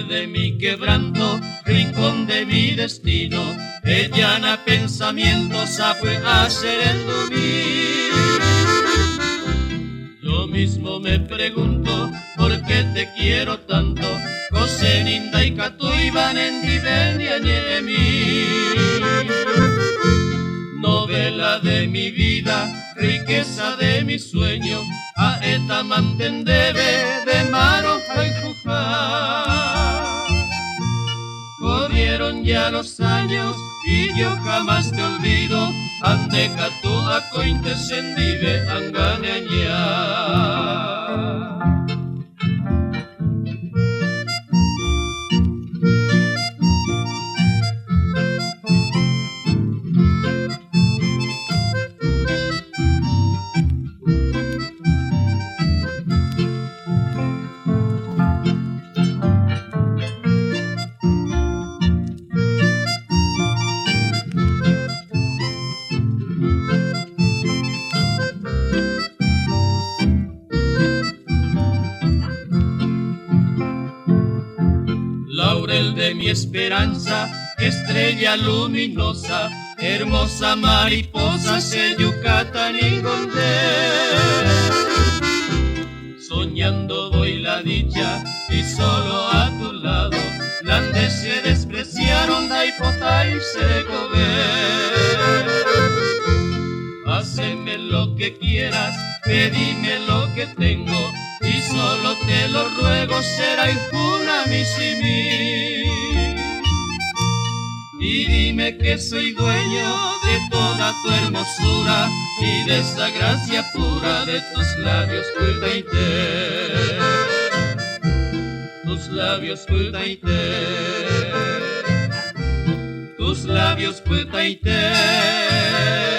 De mi quebranto, rincón de mi destino, llana pensamientos sabe hacer el dormir. Yo mismo me pregunto por qué te quiero tanto, Coseninda y Catuiban en Diveniañemi. Novela de mi vida, riqueza de mi sueño, a eta mantendebe de Maroja y Jujá. Corrieron ya los años y yo jamás te olvido, ande Catu a cointe sendive anganeña. Laurel de mi esperanza, estrella luminosa, hermosa mariposa, se Yucatán y soñando voy la dicha y solo a tu lado, landes se despreciaron, daipota y se Haceme lo que quieras, pedime lo que tengo, y solo te lo ruego, será injuna mi simí. Y dime que soy dueño de toda tu hermosura y de esa gracia pura de tus labios, Cuitaité. Tus labios, Cuitaité. Tus labios, Cuitaité.